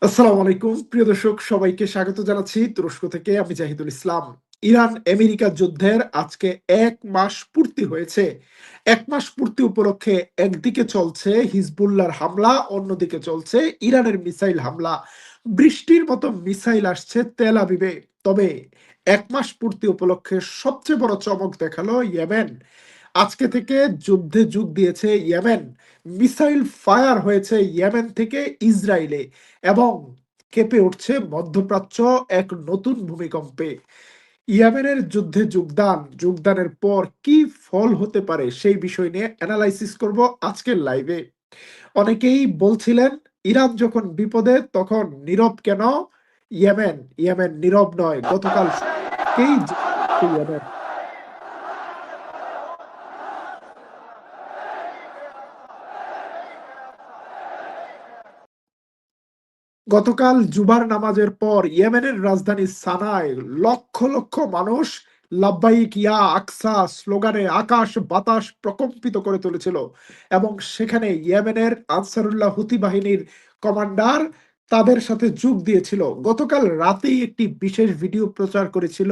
আসসালামু আলাইকুম প্রিয় দর্শক, সবাইকে স্বাগত জানাচ্ছি তুরস্ক থেকে। আমি জাহিদুল ইসলাম। ইরান আমেরিকা যুদ্ধের আজকে ১ মাস পূর্তি হয়েছে। ১ মাস পূর্তি উপলক্ষে একদিকে চলছে হিজবুল্লাহর হামলা, অন্যদিকে চলছে ইরানের মিসাইল হামলা। বৃষ্টির মতো মিসাইল আসছে তেল আবিবে। তবে ১ মাস পূর্তি উপলক্ষে সবচেয়ে বড় চমক দেখালো ইয়েমেন। আজকে থেকে যুদ্ধে যোগ দিয়েছে ইয়েমেন। মিসাইল ফায়ার হয়েছে ইয়েমেন থেকে ইসরায়েলে এবং কেঁপে উঠছে মধ্যপ্রাচ্য এক নতুন ভূমিকম্পে। ইয়েমেনের যুদ্ধে যোগদানের পর কি ফল হতে পারে সেই বিষয় নিয়ে অ্যানালাইসিস করব আজকের লাইভে। অনেকেই বলছিলেন ইরান যখন বিপদে তখন নীরব কেন ইয়েমেন? ইয়েমেন নীরব নয়, গতকাল কেই ইয়েমেন। গতকাল জুমার নামাজের পর ইয়েমেনের রাজধানী সানায় লক্ষ লক্ষ মানুষ লাব্বাইক ইয়া আকসা স্লোগানে আকাশ বাতাস প্রকম্পিত করে তুলেছিল এবং সেখানে ইয়েমেনের আনসারুল্লাহ হুতি বাহিনীর কমান্ডার তাদের সাথে যোগ দিয়েছিল। গতকাল রাতেই একটি বিশেষ ভিডিও প্রচার করেছিল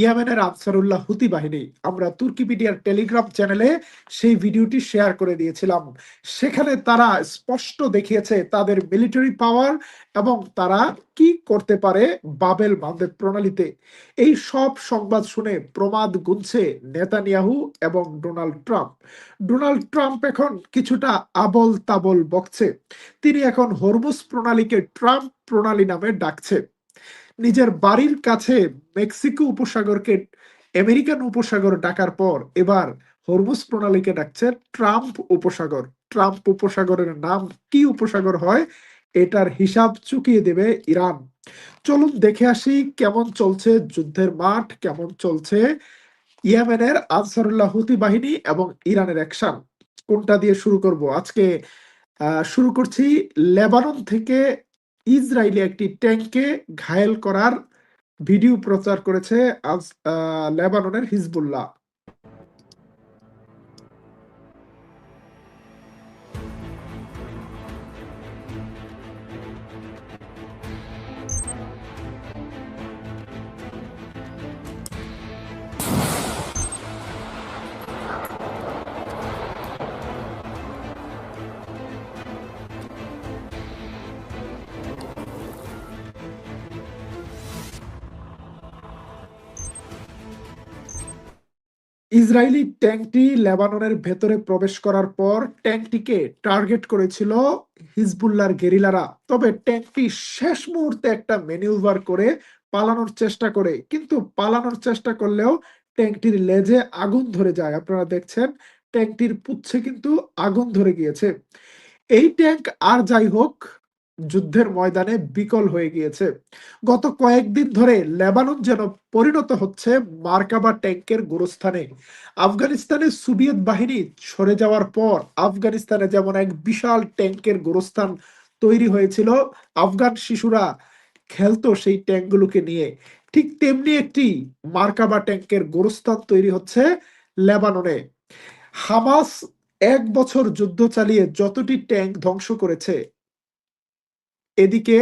ইয়েমেনের আনসারুল্লাহ হুতি বাহিনী। আমরা তুর্কিপিডিয়ার টেলিগ্রাম চ্যানেলে সেই ভিডিওটি শেয়ার করে দিয়েছিলাম। সেখানে তারা স্পষ্ট দেখিয়েছে তাদের মিলিটারি পাওয়ার এবং তারা কি করতে পারে বাবেল বাঁধের প্রণালীতে। এই সব সংবাদ শুনে প্রমাদ গুনছে নেতানিয়াহু এবং ডোনাল্ড ট্রাম্প। ডোনাল্ড ট্রাম্প এখন কিছুটা আবল তাবল বকছে। তিনি এখন হরমুজ প্রণালীকে ট্রাম্প প্রণালী নামে ডাকছে। নিজের বাড়ির কাছে মেক্সিকো উপসাগরকে আমেরিকান উপসাগর ডাকার পর এবার হরমুজ প্রণালীকে ডাকছে ট্রাম্প উপসাগর। ট্রাম্প উপসাগরের নাম কি উপসাগর হয় এটার হিসাব চুকিয়ে দেবে ইরান। চলুন দেখে আসি কেমন চলছে যুদ্ধের মাঠ, কেমন চলছে ইয়েমেনের আনসারুল্লাহ হুতি বাহিনী এবং ইরানের অ্যাকশন। কোনটা দিয়ে শুরু করব আজকে? শুরু করছি লেবানন থেকে। ইসরায়েলি একটি ট্যাঙ্কে ঘায়েল করার ভিডিও প্রচার করেছে আজ লেবাননের হিজবুল্লাহ। ইসরায়েলি ট্যাঙ্কটি লেবাননের ভেতরে প্রবেশ করার পর ট্যাঙ্কটিকে টার্গেট করেছিল হিজবুল্লাহর গেরিলারা। তবে ট্যাঙ্কটি শেষ মুহূর্তে একটা ম্যানিউভার করে পালানোর চেষ্টা করে, কিন্তু পালানোর চেষ্টা করলেও ট্যাঙ্কটির লেজে আগুন ধরে যায়। আপনারা দেখছেন ট্যাঙ্কটির পুচ্ছে কিন্তু আগুন ধরে গিয়েছে। এই ট্যাঙ্ক আর যাই হোক যুদ্ধের ময়দানে বিকল হয়ে গিয়েছে। গত কয়েকদিন ধরে লেবানন যেন পরিণত হচ্ছে মার্কাবা ট্যাঙ্কের গোরস্থানে। আফগানিস্তানের সোভিয়েত বাহিনী সরে যাওয়ার পর আফগানিস্তানে যেমন এক বিশাল ট্যাঙ্কের গোরস্থান তৈরি হয়েছিল, আফগান শিশুরা খেলতো সেই ট্যাঙ্কগুলোকে নিয়ে, ঠিক তেমনি একটি মার্কাবা ট্যাঙ্কের গোরস্থান তৈরি হচ্ছে লেবাননে। হামাস ১ বছর যুদ্ধ চালিয়ে যতটি ট্যাঙ্ক ধ্বংস করেছে, এদিকে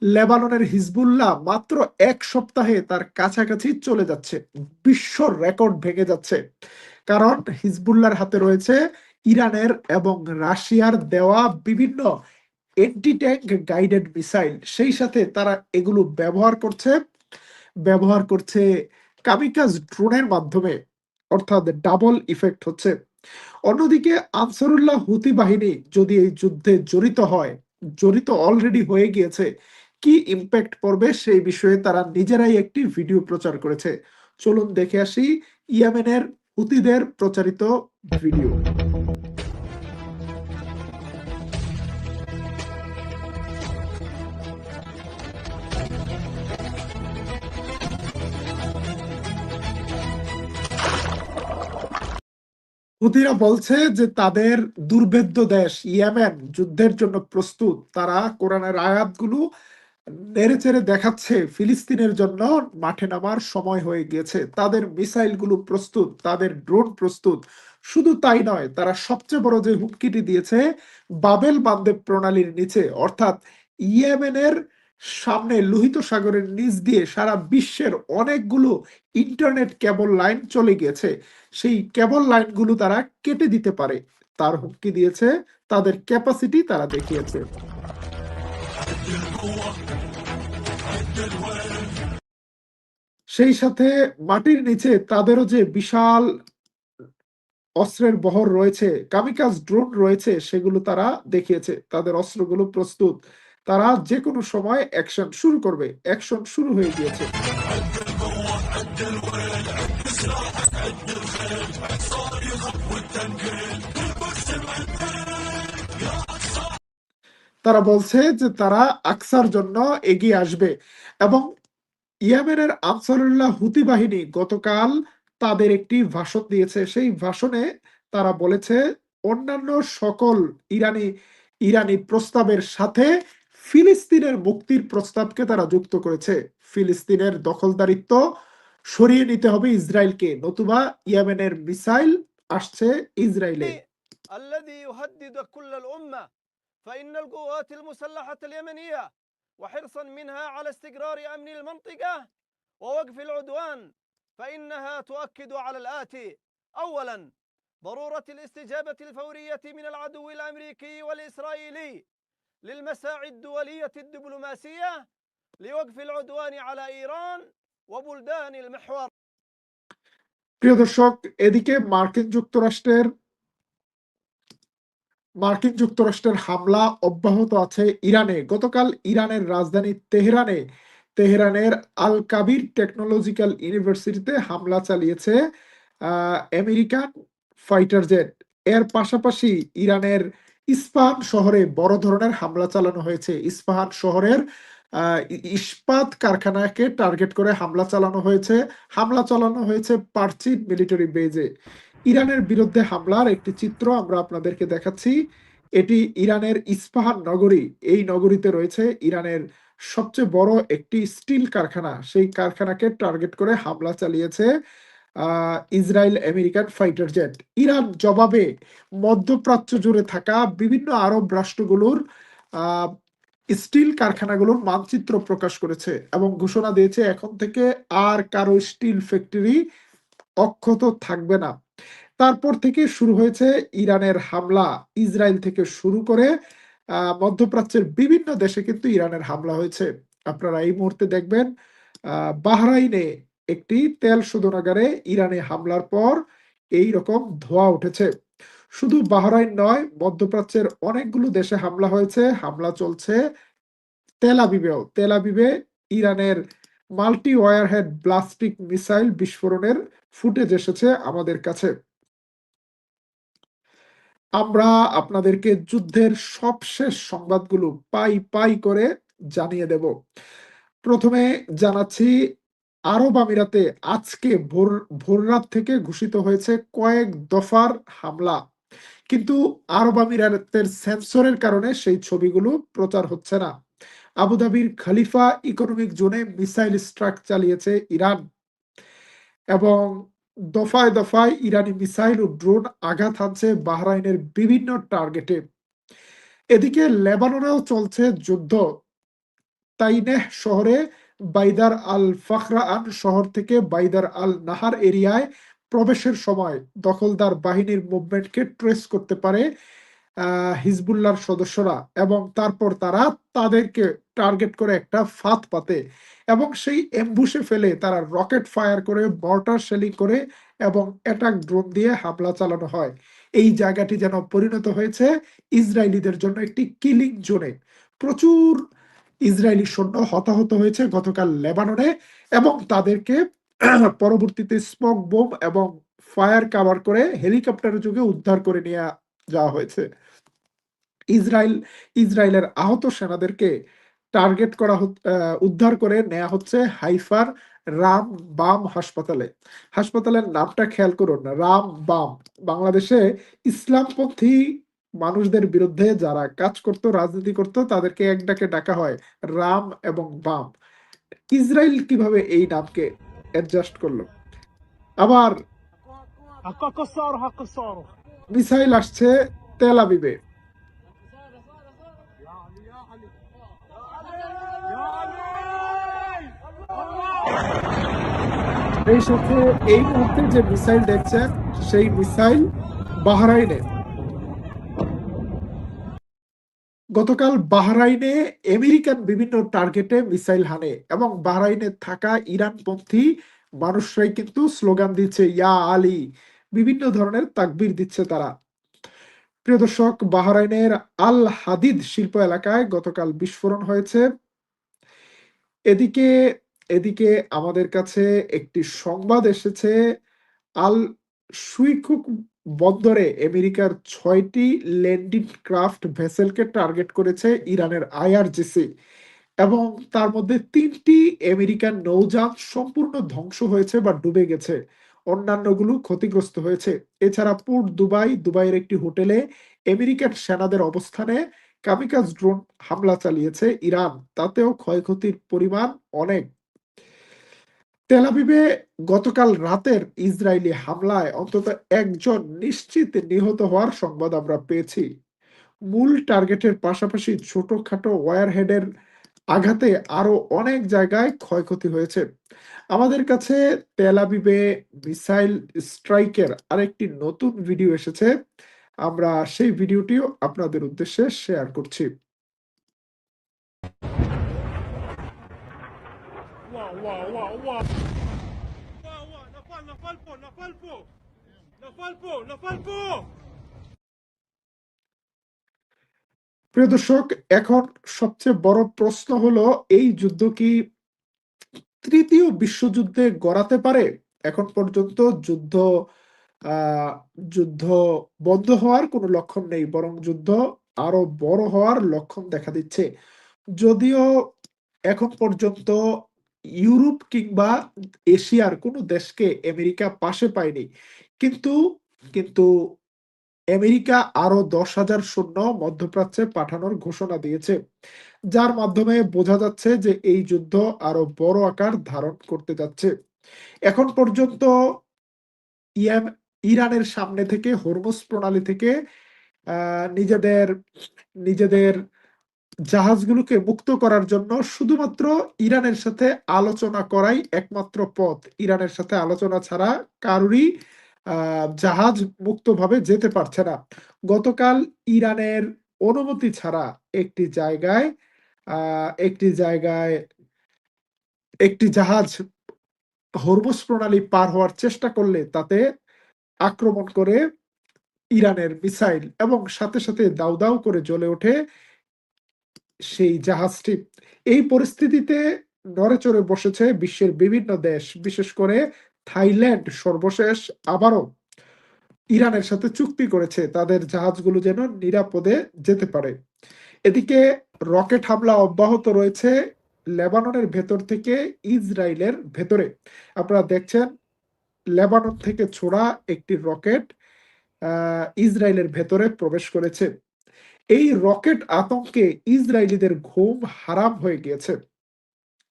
লেবাননের হিজবুল্লাহ মাত্র ১ সপ্তাহে তার কাছাকাছি চলে যাচ্ছে। বিশ্ব রেকর্ড ভেঙে যাচ্ছে। কারণ হিজবুল্লাহর হাতে রয়েছে ইরানের এবং রাশিয়ার দেওয়া বিভিন্ন এন্টি ট্যাঙ্ক গাইডেড মিসাইল। সেই সাথে তারা এগুলো ব্যবহার করছে কামিকাজ ড্রোনের মাধ্যমে, অর্থাৎ ডাবল ইফেক্ট হচ্ছে। অন্যদিকে আনসারুল্লাহ হুতি বাহিনী যদি এই যুদ্ধে জড়িত অলরেডি হয়ে গিয়েছে, কি ইম্প্যাক্ট পড়বে সেই বিষয়ে তারা নিজেরাই একটি ভিডিও প্রচার করেছে। চলুন দেখে আসি ইয়েমেনের হুতিদের প্রচারিত ভিডিও। হুতিরা বলছে যে তাদের দুর্ভেদ্য দেশ ইয়েমেন যুদ্ধের জন্য প্রস্তুত। তারা কোরআনের আয়াতগুলো নেড়েচেড়ে দেখাচ্ছে ফিলিস্তিনের জন্য মাঠে নামার সময় হয়ে গিয়েছে। তাদের মিসাইল গুলো প্রস্তুত, তাদের ড্রোন প্রস্তুত। শুধু তাই নয়, তারা সবচেয়ে বড় যে হুমকিটি দিয়েছে বাবেল বান্দে প্রণালীর নিচে, অর্থাৎ ইয়েমেনের সামনে লোহিত সাগরের নিচ দিয়ে সারা বিশ্বের অনেকগুলো ইন্টারনেট কেবল লাইন চলে গিয়েছে। সেই কেবল লাইনগুলো তারা কেটে দিতে পারে। তার হুমকি দিয়েছে, তাদের ক্যাপাসিটি তারা দেখিয়েছে। সেই সাথে মাটির নিচে তাদেরও যে বিশাল অস্ত্রের বহর রয়েছে, কামিকাজ ড্রোন রয়েছে, সেগুলো তারা দেখিয়েছে। তাদের অস্ত্রগুলো প্রস্তুত। তারা যেকোনো সময় অ্যাকশন শুরু করবে। অ্যাকশন শুরু হয়ে গিয়েছে। তারা বলছে যে তারা আকসার জন্য এগিয়ে আসবে এবং ইয়েমেনের আনসারুল্লাহ হুতি বাহিনী গতকাল তাদের একটি ভাষণ দিয়েছে। সেই ভাষণে তারা বলেছে অন্যান্য সকল ইরানি ইরানি প্রস্তাবের সাথে ফিলিস্তিনের মুক্তির প্রস্তাবকে তারা যুক্ত করেছে। ফিলিস্তিনের দখলদারিত্ব সরিয়ে নিতে হবে ইসরায়েলকে, নতুবা ইয়েমেনের মিসাইল আসছে ইসরায়েলে। الذي يهدد كل الأمة فإن القوات المسلحة اليمنية وحرصا منها على استقرار أمن المنطقة ووقف العدوان فإنها تؤكد على الآتي: أولا، ضرورة الاستجابة الفورية من العدو الأمريكي والإسرائيلي للمساعي الدولية الدبلوماسية لوقف العدوان على إيران وبلدان المحور। প্রিয় দর্শক, এদিকে মার্কিন যুক্তরাষ্ট্রের হামলা অব্যাহত আছে ইরানে। গতকাল ইরানের রাজধানী তেহরানের আল কাবির টেকনোলজিক্যাল ইউনিভার্সিটিতে হামলা চালিয়েছে আমেরিকান ফাইটার জেট। এর পাশাপাশি ইরানের ইস্পাহান শহরে বড় ধরনের হামলা চালানো হয়েছে। ইস্পাহান শহরের ইস্পাত কারখানাকে টার্গেট করে হামলা চালানো হয়েছে পার্চিন মিলিটারি বেজে। ইরানের বিরুদ্ধে হামলার একটি চিত্র আমরা আপনাদেরকে দেখাচ্ছি। এটি ইরানের ইস্পাহান নগরী। এই নগরীতে রয়েছে ইরানের সবচেয়ে বড় একটি স্টিল কারখানা। সেই কারখানাকে টার্গেট করে হামলা চালিয়েছে Israel American fighter jet. Iran জবাবে মধ্যপ্রাচ্য জুড়ে থাকা বিভিন্ন আরব রাষ্ট্রগুলোর স্টিল কারখানাগুলোর মানচিত্র প্রকাশ করেছে এবং ঘোষণা দিয়েছে এখন থেকে আর কারো স্টিল ফ্যাক্টরি অক্ষত থাকবে না। তারপর থেকে শুরু হয়েছে ইরানের হামলা। ইসরায়েল থেকে শুরু করে মধ্যপ্রাচ্যের বিভিন্ন দেশে কিন্তু ইরানের হামলা হয়েছে। আপনারা এই মুহূর্তে দেখবেন বাহরাইনে একটি তেল শোধনাগারে ইরানে হামলার পর এই রকম ধোঁয়া উঠেছে। শুধু বাহরাইন নয়, মধ্যপ্রাচ্যের অনেকগুলো দেশে হামলা হয়েছে, হামলা চলছে তেল আবিবে ইরানের মাল্টি ওয়ারহেড ব্লাস্টিক মিসাইল বিস্ফোরণের ফুটেজ এসেছে আমাদের কাছে। আমরা আপনাদেরকে যুদ্ধের সবশেষ সংবাদগুলো পাই করে জানিয়ে দেব। প্রথমে জানাচ্ছি, আরব আমিরাতে আজকে ভোররাত থেকে ঘোষিত হয়েছে কয়েক দফার হামলা, কিন্তু আরব আমিরাতের সেন্সরের কারণে সেই ছবিগুলো প্রচার হচ্ছে না। আবুধাবির খালিফা ইকোনমিক জোনে মিসাইল স্ট্রাইক চালিয়েছে ইরান এবং দফায় দফায় ইরানি মিসাইল ও ড্রোন আঘাত হানছে বাহরাইনের বিভিন্ন টার্গেটে। এদিকে লেবাননেও চলছে যুদ্ধ। তাইনেহ শহরে বাইদার আল ফাখরাআন শহর থেকে বাইদার আল নাহার এরিয়ায় প্রবেশের সময় দখলদার বাহিনীর মুভমেন্টকে ট্রেস করতে পারে হিজবুল্লাহর সদস্যরা এবং তারপর তারা তাদেরকে টার্গেট করে একটা ফাঁদ পাতে এবং সেই এমবুশে ফেলে তারা রকেট ফায়ার করে, মর্টার শেলিং করে এবং অ্যাটাক ড্রোন দিয়ে হামলা চালানো হয়। এই জায়গাটি যেন পরিণত হয়েছে ইসরায়েলিদের জন্য একটি কিলিং জোনে। প্রচুর ইসরায়েলি সৈন্য হতাহত হয়েছে গতকাল লেবাননে এবং তাদেরকে পরবর্তীতে স্মোক বোম এবং ফায়ার কাভার করে হেলিকপ্টারের যোগে উদ্ধার করে নিয়ে যাওয়া হয়েছে। ইসরায়েলের আহত সেনাদেরকে টার্গেট করা উদ্ধার করে নেওয়া হচ্ছে হাইফার রাম বাম হাসপাতালের নামটা খেয়াল করুন, রাম বাম। বাংলাদেশে ইসলামপন্থী মানুষদের বিরুদ্ধে যারা কাজ করত, রাজনীতি করত, তাদেরকে এক ডাকে ডাকা হয় রাম এবং বাম। ইসরায়েল কিভাবে এই নামকে অ্যাডজাস্ট করলো? আবার মিসাইল আসছে তেল আবিবে। এই সাথে এই মুহূর্তে যে মিসাইল দেখছেন সেই মিসাইল বাহরাইনে। গতকাল বাহরাইনে আমেরিকান বিভিন্ন টার্গেটে মিসাইল হানে এবং বাহরাইনে থাকা ইরানপন্থী মানুষরাই কিন্তু স্লোগান দিচ্ছে ইয়া আলী, বিভিন্ন ধরনের তাকবীর দিচ্ছে তারা। প্রিয় দর্শক, বাহরাইনের আল হাদিদ শিল্প এলাকায় গতকাল বিস্ফোরণ হয়েছে। এদিকে এদিকে আমাদের কাছে একটি সংবাদ এসেছে, আল সুইকুক বন্দরে আমেরিকার ৬টি ল্যান্ডিং ক্রাফট ভেসেলকে টার্গেট করেছে ইরানের আইআরজিসি এবং তার মধ্যে ৩টি আমেরিকান নৌযান সম্পূর্ণ ধ্বংস হয়েছে বা ডুবে গেছে। অন্যান্যগুলো ক্ষতিগ্রস্ত হয়েছে। এছাড়া পোর্ট দুবাইয়ের একটি হোটেলে আমেরিকান সেনাদের অবস্থানে কামিকাজ ড্রোন হামলা চালিয়েছে ইরান। তাতেও ক্ষয়ক্ষতির পরিমাণ অনেক। তেল আবিবে গতকাল রাতের ইসরায়েলি হামলায় অন্তত একজন নিশ্চিত নিহত হওয়ার সংবাদ আমরা পেয়েছি। মূল টার্গেটের পাশাপাশি ছোটখাটো ওয়্যারহেডের আঘাতে আরো অনেক জায়গায় ক্ষয়ক্ষতি হয়েছে। আমাদের কাছে তেল আবিবে মিসাইল স্ট্রাইকের আরেকটি নতুন ভিডিও এসেছে। আমরা সেই ভিডিওটিও আপনাদের উদ্দেশ্যে শেয়ার করছি। Wow, wow, wow, wow. Wow, wow, نفال فوق نفال فوق نفال فوق نفال فوق. প্রিয় দর্শক, এখন সবচেয়ে বড় প্রশ্ন হলো, এই যুদ্ধ কি তৃতীয় বিশ্বযুদ্ধে গড়াতে পারে? এখন পর্যন্ত যুদ্ধ আহ যুদ্ধ বন্ধ হওয়ার কোনো লক্ষণ নেই, বরং যুদ্ধ আরো বড় হওয়ার লক্ষণ দেখা দিচ্ছে। যদিও এখন পর্যন্ত ইউরোপ কিংবা এশিয়ার কোনো দেশকে আমেরিকা পাশে পায়নি, কিন্তু কিন্তু আমেরিকা আরো ১০,০০০ সৈন্য মধ্যপ্রাচ্যে পাঠানোর ঘোষণা দিয়েছে, যার মাধ্যমে বোঝা যাচ্ছে যে এই যুদ্ধ আরো বড় আকার ধারণ করতে যাচ্ছে। এখন পর্যন্ত ইয়াম ইরানের সামনে থেকে হরমুজ প্রণালী থেকে নিজেদের নিজেদের জাহাজগুলোকে মুক্ত করার জন্য শুধুমাত্র ইরানের সাথে আলোচনা করাই একমাত্র পথ। ইরানের সাথে আলোচনা ছাড়া কারোরই জাহাজ মুক্তভাবে যেতে পারছে না। গতকাল ইরানের অনুমতি ছাড়া একটি জায়গায় একটি জায়গায় একটি জাহাজ হরমুজ প্রণালী পার হওয়ার চেষ্টা করলে তাতে আক্রমণ করে ইরানের মিসাইল এবং সাথে সাথে দাউ দাউ করে জ্বলে ওঠে সেই জাহাজটি। এই পরিস্থিতিতে নড়েচড়ে বসেছে বিশ্বের বিভিন্ন দেশ, বিশেষ করে থাইল্যান্ড সর্বশেষ আবারও ইরানের সাথে চুক্তি করেছে তাদের জাহাজগুলো যেন নিরাপদে যেতে পারে। এদিকে রকেট হামলা অব্যাহত রয়েছে লেবাননের ভেতর থেকে ইসরায়েলের ভেতরে। আপনারা দেখছেন লেবানন থেকে ছোড়া একটি রকেট ইসরায়েলের ভেতরে প্রবেশ করেছে। এই রকেট আতঙ্কে ইসরায়েলিদের ঘুম হারাম হয়ে গিয়েছে।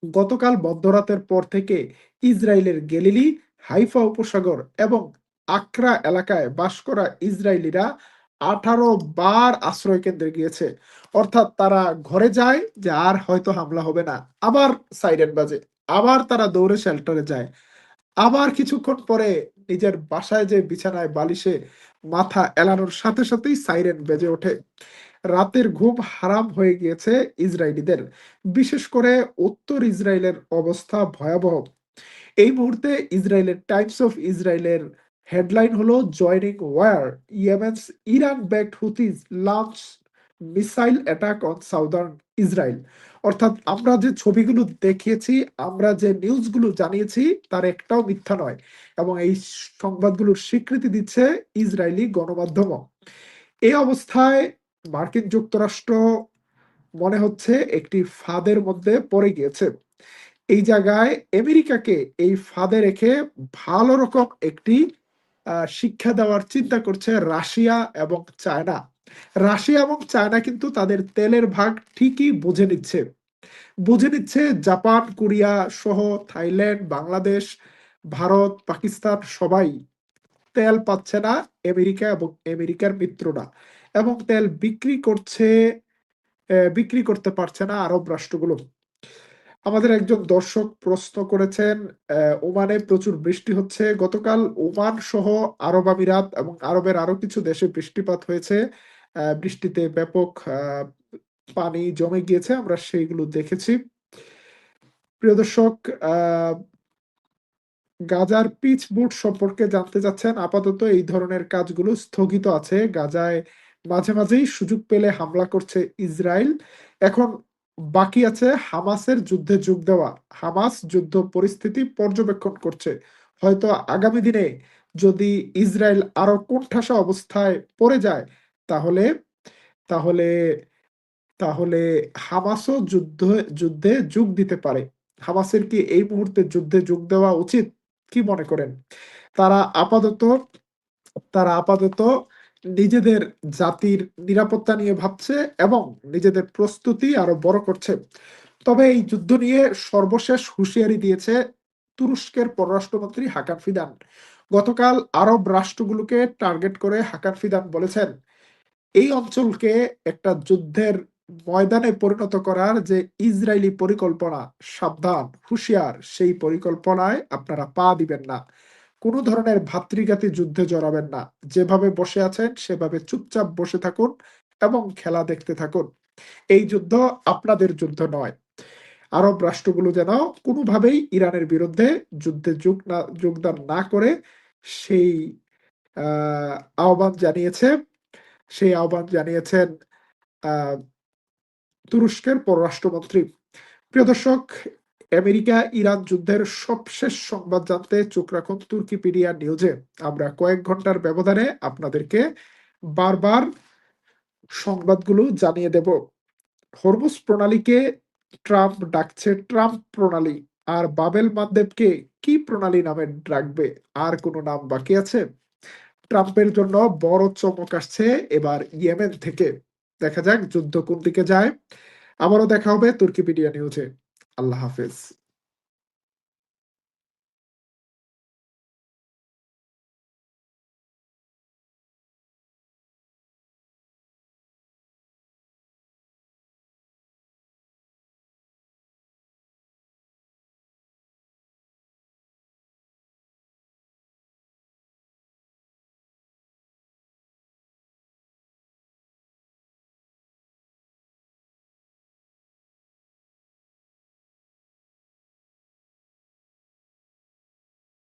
গতকাল মধ্যরাতের পর থেকে ইসরায়েলের গেলিলি, হাইফা উপসাগর এবং আকরা এলাকায় বাস করা ইসরায়েলিরা 18 বার আশ্রয় কেন্দ্রে গিয়েছে। অর্থাৎ তারা ঘরে যায় যে আর হয়তো হামলা হবে না, আবার সাইরেন বাজে, আবার তারা দৌড়ে শেল্টারে যায়, আবার কিছুক্ষণ পরে নিজের বাসায় যে বিছানায় বালিশে মাথা এলানোর সাথে সাথেই সাইরেন বেজে ওঠে। রাতের ঘুম হারাম হয়ে গিয়েছে ইসরায়েলিদের। বিশেষ করে উত্তর ইসরায়েলের অবস্থা ভয়াবহ। এই মুহূর্তে ইসরায়েলের টাইমস অফ ইসরায়েলের হেডলাইন হলো joining war, Yemen's Iran backed Houthis launch missile attack on southern Israel. অর্থাৎ আমরা যে ছবিগুলো দেখিয়েছি, আমরা যে নিউজগুলো জানিয়েছি তার একটাও মিথ্যা নয় এবং এই সংবাদগুলোর স্বীকৃতি দিচ্ছে ইসরায়েলি গণমাধ্যম। এই অবস্থায় মার্কিন যুক্তরাষ্ট্র মনে হচ্ছে একটি ফাঁদের মধ্যে পড়ে গিয়েছে। এই জায়গায় আমেরিকাকে এই ফাঁদে রেখে ভালো রকম একটি শিক্ষা দেওয়ার চিন্তা করছে রাশিয়া এবং চায়না। রাশিয়া এবং চায়না কিন্তু তাদের তেলের ভাগ ঠিকই বুঝে নিচ্ছে জাপান, কোরিয়া সহ থাইল্যান্ড, বাংলাদেশ, ভারত, পাকিস্তান সবাই তেল পাচ্ছে না আমেরিকা এবং আমেরিকার মিত্ররা, এবং তেল বিক্রি করতে পারছে না আরব রাষ্ট্রগুলো। আমাদের একজন দর্শক প্রশ্ন করেছেন, ওমানে প্রচুর বৃষ্টি হচ্ছে। গতকাল ওমান সহ আরব আমিরাত এবং আরবের আরো কিছু দেশে বৃষ্টিপাত হয়েছে। বৃষ্টিতে ব্যাপক পানি জমে গিয়েছে। আমরা সেইগুলো দেখেছি। প্রিয় দর্শক, আ গাজার পিচ বোট সম্পর্কে জানতে চাচ্ছেন। আপাতত এই ধরনের কাজগুলো স্থগিত আছে। গাজায় মাঝে, মাঝেই সুযোগ পেলে হামলা করছে ইসরাইল। এখন বাকি আছে হামাসের যুদ্ধে যোগ দেওয়া। হামাস যুদ্ধ পরিস্থিতি পর্যবেক্ষণ করছে। হয়তো আগামী দিনে যদি ইসরাইল আরো কোণঠাসা অবস্থায় পড়ে যায়, তাহলে তাহলে তাহলে হামাসও যুদ্ধে যোগ দিতে পারে। হামাসের কি এই মুহূর্তে যুদ্ধে যোগ দেওয়া উচিত? কি মনে করেন? তারা আপাতত তারা আপাতত নিজেদের জাতির নিরাপত্তা নিয়ে ভাবছে এবং নিজেদের প্রস্তুতি আরো বড় করছে। তবে এই যুদ্ধ নিয়ে সর্বশেষ হুঁশিয়ারি দিয়েছে তুরস্কের পররাষ্ট্রমন্ত্রী হাকান ফিদান। গতকাল আরব রাষ্ট্রগুলোকে টার্গেট করে হাকান ফিদান বলেছেন, এই অঞ্চলকে একটা যুদ্ধের ময়দানে পরিণত করার যে ইসরায়েলি পরিকল্পনা, সাবধান, হুঁশিয়ার, সেই পরিকল্পনায় আপনারা পা দিবেন না। কোন ধরনের ভাতৃঘাতী যুদ্ধে জড়াবেন না। যেভাবে বসে আছেন সেভাবে চুপচাপ বসে থাকুন এবং খেলা দেখতে থাকুন। এই যুদ্ধ আপনাদের যুদ্ধ নয়। আরব রাষ্ট্রগুলো যেন কোনোভাবেই ইরানের বিরুদ্ধে যুদ্ধে যোগদান না করে সেই আহ, আহ্বান জানিয়েছে সেই আহ্বান জানিয়েছেন আহ, তুরস্কের পররাষ্ট্রমন্ত্রী। প্রিয় দর্শক, আমেরিকা ইরান যুদ্ধের সবশেষ সংবাদ জানতে চোখ রাখুন তুর্কিপিডিয়া নিউজে। আমরা কয়েক ঘন্টার ব্যবধানে আপনাদেরকে বারবার সংবাদগুলো জানিয়ে দেব। হরমুজ প্রণালীকে ট্রাম্প ডাকছে ট্রাম্প প্রণালী। আর বাবেল মানদেবকে কি প্রণালী নামে ডাকবে? আর কোনো নাম বাকি আছে? ট্রাম্পের জন্য বড় চমক আসছে এবার ইয়েমেন থেকে। দেখা যাক যুদ্ধ কোন দিকে যায়। আবারও দেখা হবে তুর্কিপিডিয়া নিউজে। আল্লাহ হাফেজ।